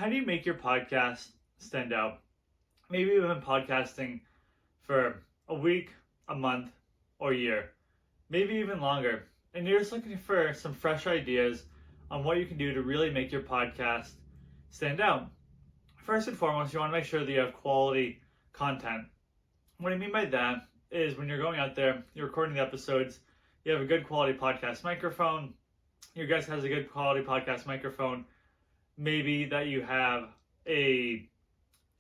how do you make your podcast stand out? Maybe you've been podcasting for a week, a month, or a year, maybe even longer, and you're just looking for some fresh ideas on what you can do to really make your podcast stand out. First and foremost, you want to make sure that you have quality content. What I mean by that is when you're going out there, you're recording the episodes, you have a good quality podcast microphone, your guest has a good quality podcast microphone, maybe that you have a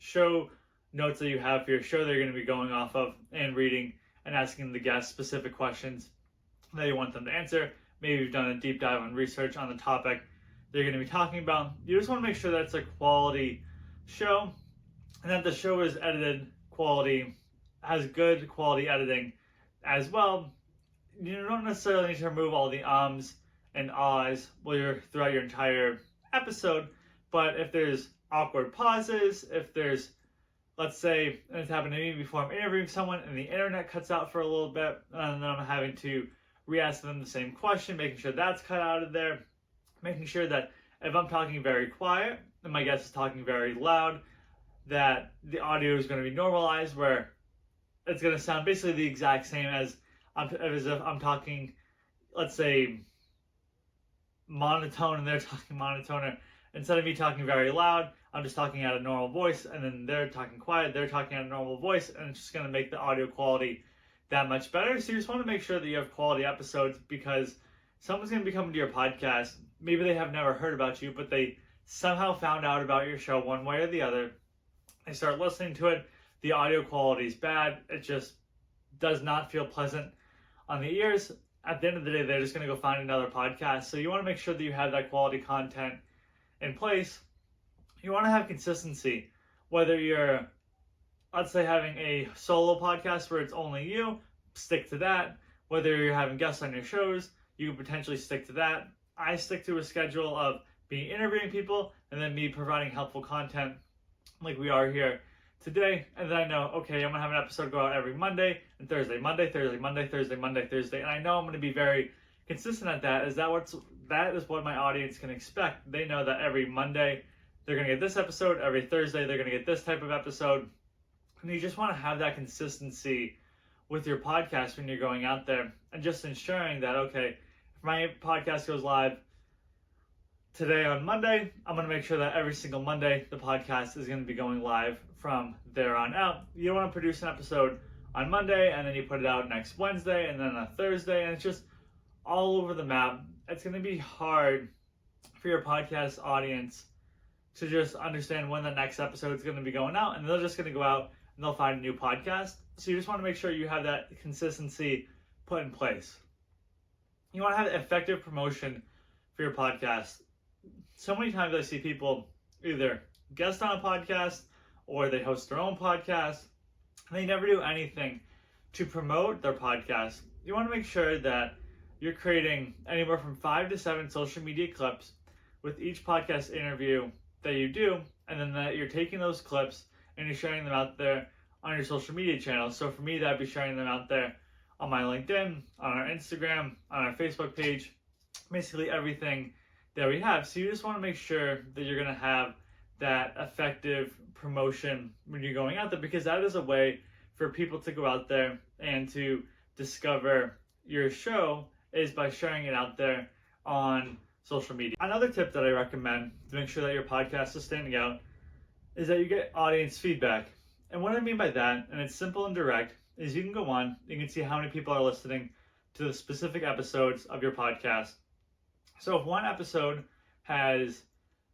show notes that you have for your show that you're going to be going off of and reading and asking the guests specific questions that you want them to answer. Maybe you've done a deep dive on research on the topic they're going to be talking about. You just want to make sure that it's a quality show and that the show is edited quality, has good quality editing as well. You don't necessarily need to remove all the ums and ahs throughout your entire episode, but if there's awkward pauses, if there's, let's say, and it's happened to me before, I'm interviewing someone and the internet cuts out for a little bit, and then I'm having to re-ask them the same question, making sure that's cut out of there, making sure that if I'm talking very quiet and my guest is talking very loud, that the audio is going to be normalized where it's going to sound basically the exact same as if I'm talking, let's say, monotone and they're talking monotone, or instead of me talking very loud, I'm just talking at a normal voice, and then they're talking quiet, they're talking at a normal voice, and it's just going to make the audio quality that much better. So you just want to make sure that you have quality episodes, because someone's going to be coming to your podcast. Maybe they have never heard about you, but they somehow found out about your show one way or the other. They start listening to it. The audio quality is bad. It just does not feel pleasant on the ears. At the end of the day, they're just going to go find another podcast. So you want to make sure that you have that quality content in place. You want to have consistency. Whether you're, let's say, having a solo podcast where it's only you, stick to that. Whether you're having guests on your shows, you can potentially stick to that. I stick to a schedule of me interviewing people and then me providing helpful content like we are here today. And then I know, okay, I'm going to have an episode go out every Monday and Thursday, Monday, Thursday, Monday, Thursday, Monday, Thursday. And I know I'm going to be very consistent at that. That is what my audience can expect. They know that every Monday they're going to get this episode, every Thursday they're going to get this type of episode. And you just want to have that consistency with your podcast when you're going out there, and just ensuring that, okay, if my podcast goes live today on Monday, I'm going to make sure that every single Monday the podcast is going to be going live from there on out. You don't want to produce an episode on Monday and then you put it out next Wednesday and then on Thursday, and it's just all over the map. It's going to be hard for your podcast audience to just understand when the next episode is going to be going out, and they're just going to go out and they'll find a new podcast. So you just want to make sure you have that consistency put in place. You want to have effective promotion for your podcast. So many times I see people either guest on a podcast or they host their own podcast, and they never do anything to promote their podcast. You want to make sure that you're creating anywhere from 5 to 7 social media clips with each podcast interview that you do, and then that you're taking those clips and you're sharing them out there on your social media channels. So for me, that'd be sharing them out there on my LinkedIn, on our Instagram, on our Facebook page, basically everything that we have. So you just want to make sure that you're going to have that effective promotion when you're going out there, because that is a way for people to go out there and to discover your show, is by sharing it out there on social media. Another tip that I recommend to make sure that your podcast is standing out is that you get audience feedback. And what I mean by that, and it's simple and direct, is you can go on, you can see how many people are listening to the specific episodes of your podcast. So if one episode has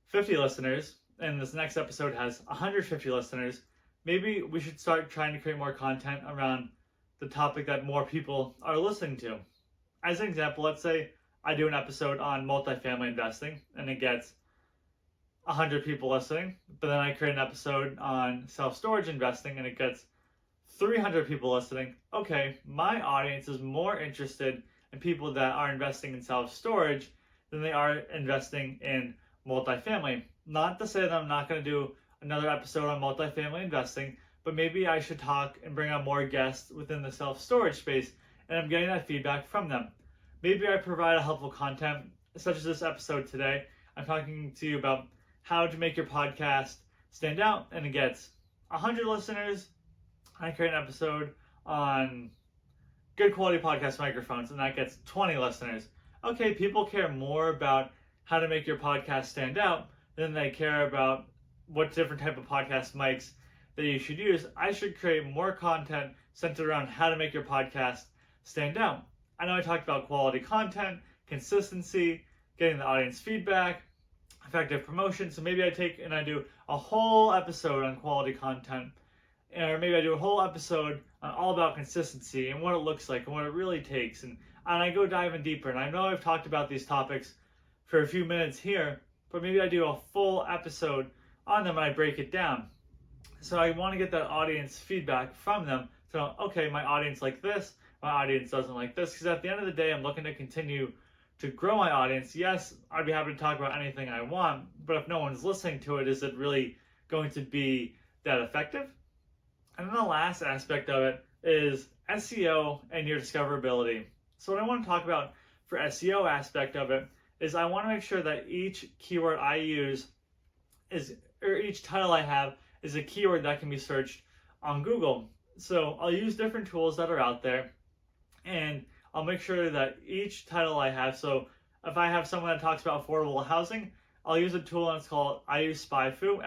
50 listeners and this next episode has 150 listeners, maybe we should start trying to create more content around the topic that more people are listening to. As an example, let's say I do an episode on multifamily investing and it gets 100 people listening, but then I create an episode on self-storage investing and it gets 300 people listening. Okay, my audience is more interested in people that are investing in self-storage than they are investing in multifamily. Not to say that I'm not going to do another episode on multifamily investing, but maybe I should talk and bring on more guests within the self-storage space, and I'm getting that feedback from them. Maybe I provide a helpful content, such as this episode today. I'm talking to you about how to make your podcast stand out, and it gets 100 listeners. I create an episode on good quality podcast microphones, and that gets 20 listeners. Okay, people care more about how to make your podcast stand out than they care about what different type of podcast mics that you should use. I should create more content centered around how to make your podcast stand out. I know I talked about quality content, consistency, getting the audience feedback, effective promotion. So maybe I take and I do a whole episode on quality content, or maybe I do a whole episode on all about consistency and what it looks like and what it really takes. And I go diving deeper. And I know I've talked about these topics for a few minutes here, but maybe I do a full episode on them and I break it down. So I want to get that audience feedback from them. So, okay, my audience like this, my audience doesn't like this. Because at the end of the day, I'm looking to continue to grow my audience. Yes, I'd be happy to talk about anything I want, but if no one's listening to it, is it really going to be that effective? And then the last aspect of it is SEO and your discoverability. So what I want to talk about for SEO aspect of it is I want to make sure that each keyword I use or each title I have is a keyword that can be searched on Google. So I'll use different tools that are out there, and I'll make sure that each title I have, so if I have someone that talks about affordable housing, I'll use a tool and it's called I use Spyfu,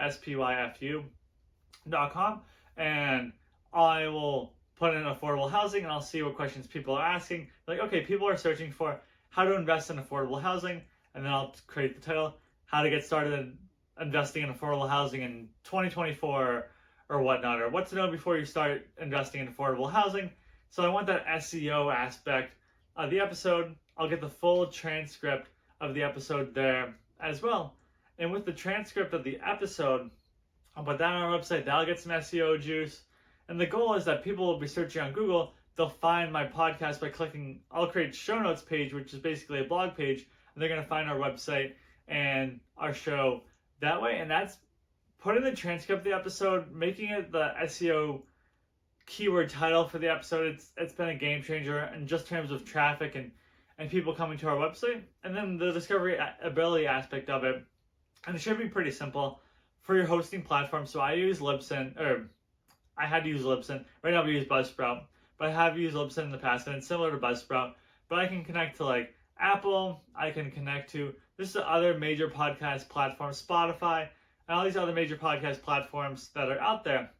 SPYFU.com, and I will put in affordable housing and I'll see what questions people are asking. Like, okay, people are searching for how to invest in affordable housing, and then I'll create the title, how to get started in investing in affordable housing in 2024 or whatnot, or what to know before you start investing in affordable housing. So I want that SEO aspect of the episode. I'll get the full transcript of the episode there as well. And with the transcript of the episode, I'll put that on our website. That'll get some SEO juice. And the goal is that people will be searching on Google. They'll find my podcast by clicking, I'll create a show notes page, which is basically a blog page. And they're going to find our website and our show that way. And that's putting the transcript of the episode, making it the SEO keyword title for the episode. It's been a game changer in just terms of traffic and people coming to our website. And then the discovery ability aspect of it. And it should be pretty simple for your hosting platform. So I use Libsyn, or I had to use Libsyn. Right now we use Buzzsprout, but I have used Libsyn in the past, and it's similar to Buzzsprout. But I can connect to like Apple. I can connect to this other major podcast platforms, Spotify, and all these other major podcast platforms that are out there.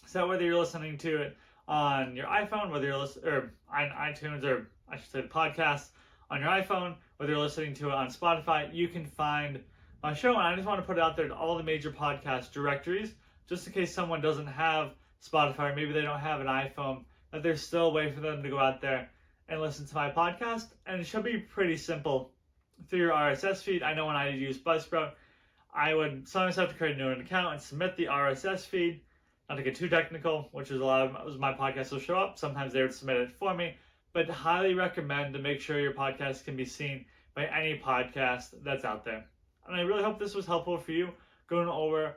So whether you're listening to it on your iPhone, whether you're listening or on iTunes, or I should say the podcast on your iPhone, whether you're listening to it on Spotify, you can find my show. And I just want to put it out there to all the major podcast directories, just in case someone doesn't have Spotify, or maybe they don't have an iPhone, that there's still a way for them to go out there and listen to my podcast. And it should be pretty simple through your RSS feed. I know when I use Buzzsprout, I would sometimes have to create a new account and submit the RSS feed. Not to get too technical, which is a lot of my podcasts will show up. Sometimes they would submit it for me, but highly recommend to make sure your podcast can be seen by any podcast that's out there. And I really hope this was helpful for you, going over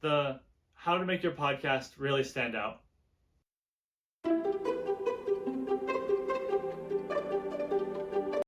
the how to make your podcast really stand out.